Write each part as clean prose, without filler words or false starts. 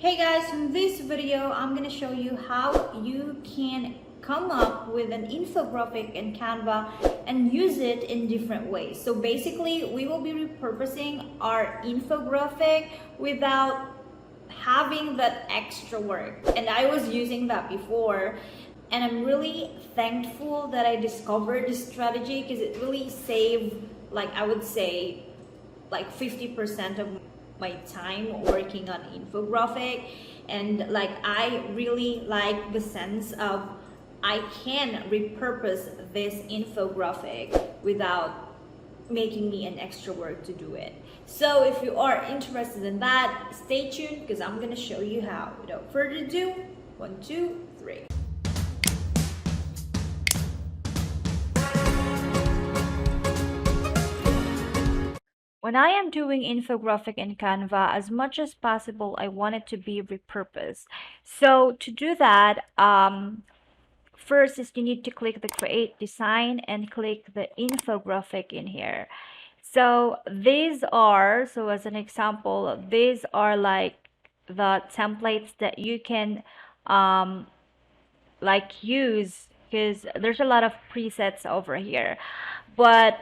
Hey guys, in this video I'm going to show you how you can come up with an infographic in Canva and use it in different ways. So basically we will be repurposing our infographic without having that extra work. And I was using that before, and I'm really thankful that I discovered this strategy because it really saved, like, I would say like 50% of my time working on infographic. And like I really like the sense of I can repurpose this infographic without making me an extra work to do it. So if you are interested in that, stay tuned because I'm going to show you how. Without further ado, 1, 2, 3. When I am doing infographic in Canva, as much as possible, I want it to be repurposed. So to do that, first is you need to click the create design and click the infographic in here. So so as an example, these are like the templates that you can um, like use because there's a lot of presets over here. But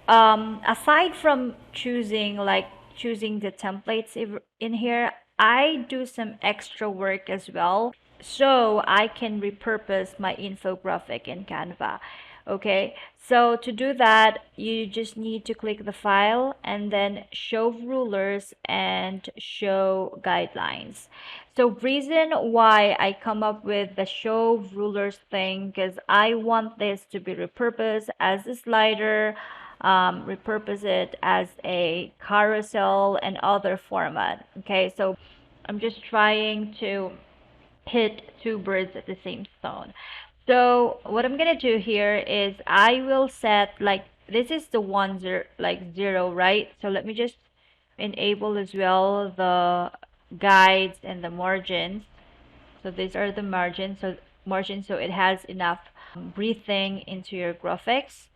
aside from choosing the templates in here, I do some extra work as well so I can repurpose my infographic in Canva. Okay, so to do that, you just need to click the file and then show rulers and show guidelines. So reason why I come up with the show rulers thing, because I want this to be repurposed as a slider, repurpose it as a carousel and other format. Okay, so I'm just trying to hit two birds at the same stone. So what I'm gonna do here is I will set, like, this is the one zero, like zero, right? So let me just enable as well the guides and the margins. So these are the margins, so it has enough breathing into your graphics.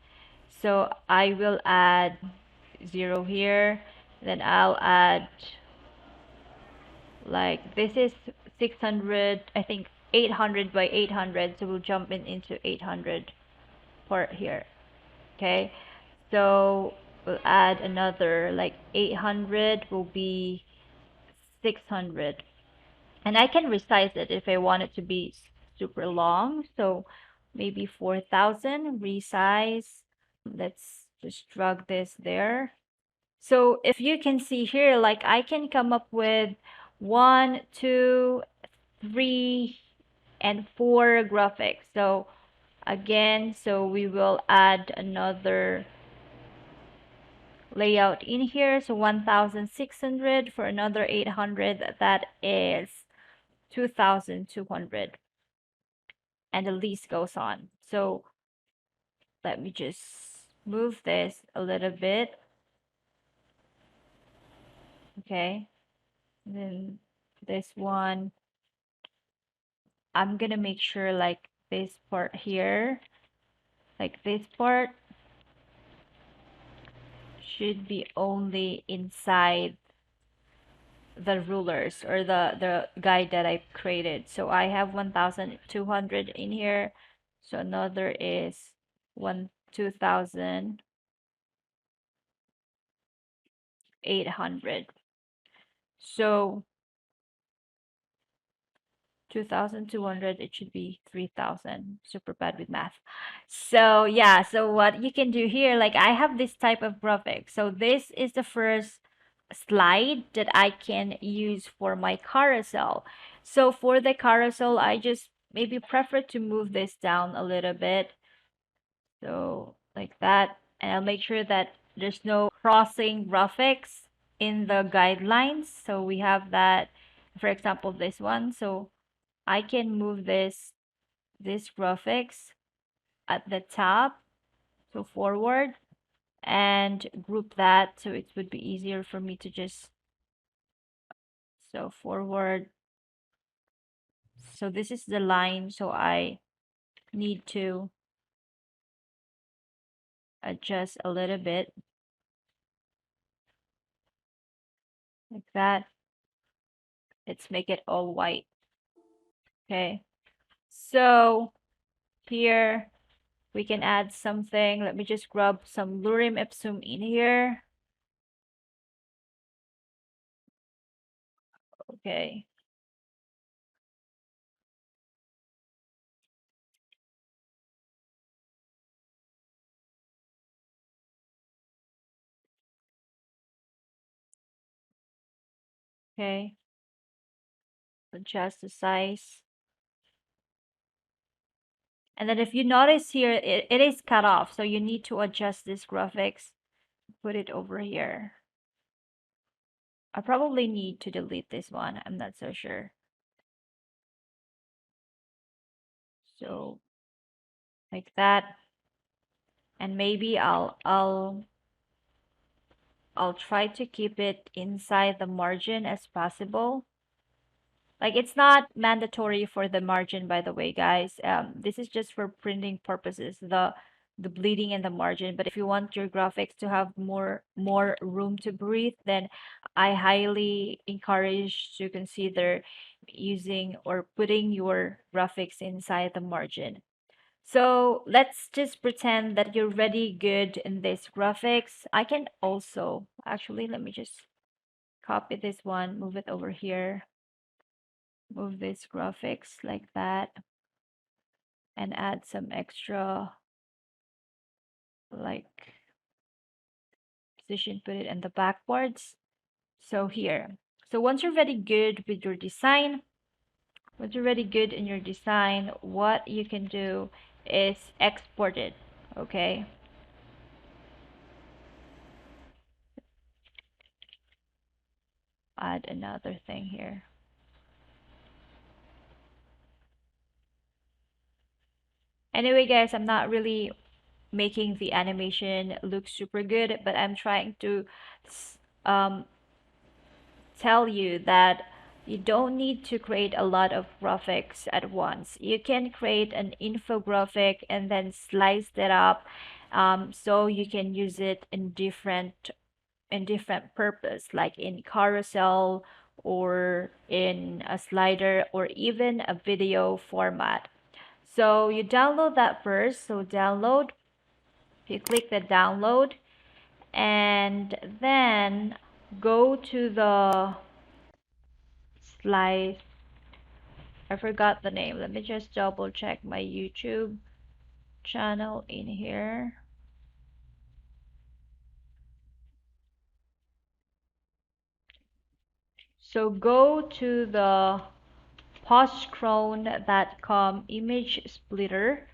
So I will add 0 here, then I'll add, like, this is 600, I think 800 by 800, so we'll jump into 800 part here. Okay, so we'll add another, like, 800 will be 600, and I can resize it if I want it to be super long. So maybe 4000 resize. Let's just drag this there. So if you can see here, like, I can come up with 1, 2, 3, and 4 graphics. So again, so we will add another layout in here. So 1600 for another 800, that is 2200. And the list goes on. So let me just move this a little bit. Okay. And then this one, I'm gonna make sure, like, this part here, like this part should be only inside the rulers or the guide that I created. So I have 1200 in here. So another is 2800. So 2200, it should be 3000. Super bad with math. So yeah, so what you can do here, like, I have this type of graphic. So this is the first slide that I can use for my carousel. So for the carousel, I just maybe prefer to move this down a little bit. So like that, and I'll make sure that there's no crossing graphics in the guidelines. So we have that, for example, this one. So I can move this graphics at the top, so forward, and group that so it would be easier for me to just, so forward. So this is the line, so I need to adjust a little bit like that. Let's make it all white. Okay. So here we can add something. Let me just grab some lorem ipsum in here. Okay. Okay. Adjust the size. And then if you notice here, it is cut off. So you need to adjust this graphics. Put it over here. I probably need to delete this one. I'm not so sure. So like that. And maybe I'll try to keep it inside the margin as possible. Like it's not mandatory for the margin, by the way, guys. This is just for printing purposes, the bleeding and the margin. But if you want your graphics to have more room to breathe, then I highly encourage to consider using or putting your graphics inside the margin. So let's just pretend that you're really good in this graphics. I can also, actually, let me just copy this one, move it over here, move this graphics like that, and add some extra like position, put it in the backwards. So here. So once you're very good with your design, once you're really good in your design, what you can do is export it. Okay. Add another thing here. Anyway, guys, I'm not really making the animation look super good, but I'm trying to um, tell you that you don't need to create a lot of graphics at once. You can create an infographic and then slice it up, so you can use it in different purpose, like in carousel or in a slider or even a video format. So you download that first. So download, you click the download, and then go to the slide. I forgot the name. Let me just double check my YouTube channel in here. So go to the postcrone.com image splitter.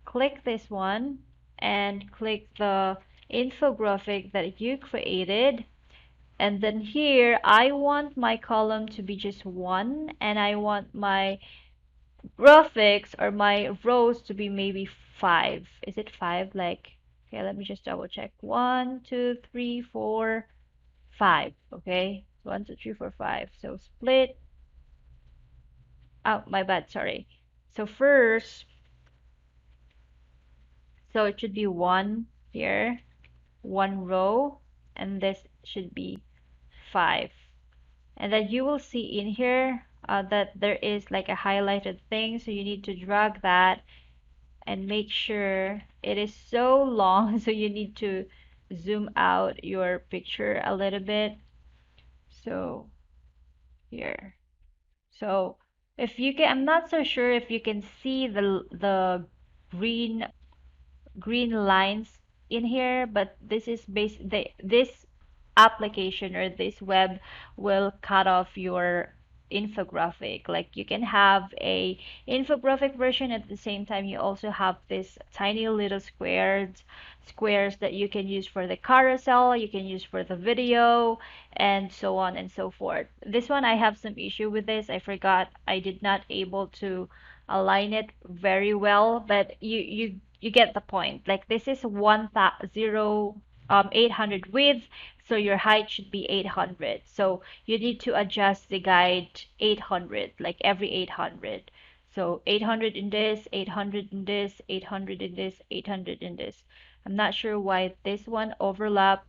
Click this one and click the infographic that you created. And then here, I want my column to be just one, and I want my graphics or my rows to be maybe five. Is it five? Like, okay, let me just double check. One, two, three, four, five. Okay, one, two, three, four, five. So split. Oh, my bad. Sorry. So first, so it should be one here, one row, and this should be five. And then you will see in here that there is like a highlighted thing, so you need to drag that and make sure it is so long so you need to zoom out your picture a little bit. So here, so if you can, I'm not so sure if you can see the green green lines in here, but this is this application or this web will cut off your infographic. Like you can have a infographic version at the same time you also have this tiny little squares that you can use for the carousel, you can use for the video, and so on and so forth. This one I have some issue with this. I forgot I did not able to align it very well, but you get the point. Like this is 800 width, so your height should be 800. So you need to adjust the guide 800, like every 800. So 800 in this, 800 in this, 800 in this, 800 in this. I'm not sure why this one overlap.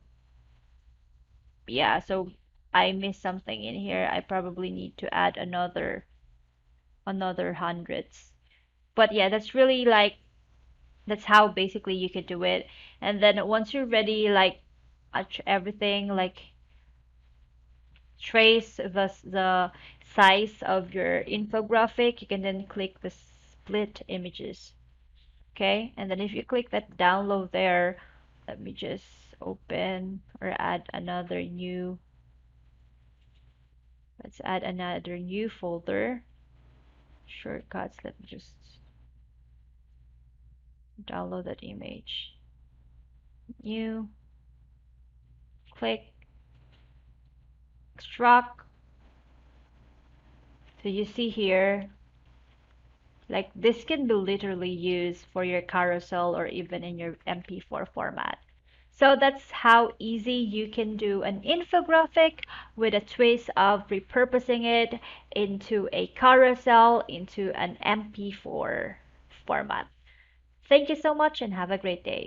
Yeah, so I missed something in here, I probably need to add another hundreds. But yeah, that's really like that's how basically you could do it. And then once you're ready, like everything, like trace the size of your infographic, you can then click the split images. Okay, and then if you click that download there, let me just open or add another new, let's add another new folder. Shortcuts, let me just download that image. New, click, extract. So you see here, like this can be literally used for your carousel or even in your MP4 format. So that's how easy you can do an infographic with a twist of repurposing it into a carousel, into an MP4 format. Thank you so much and have a great day.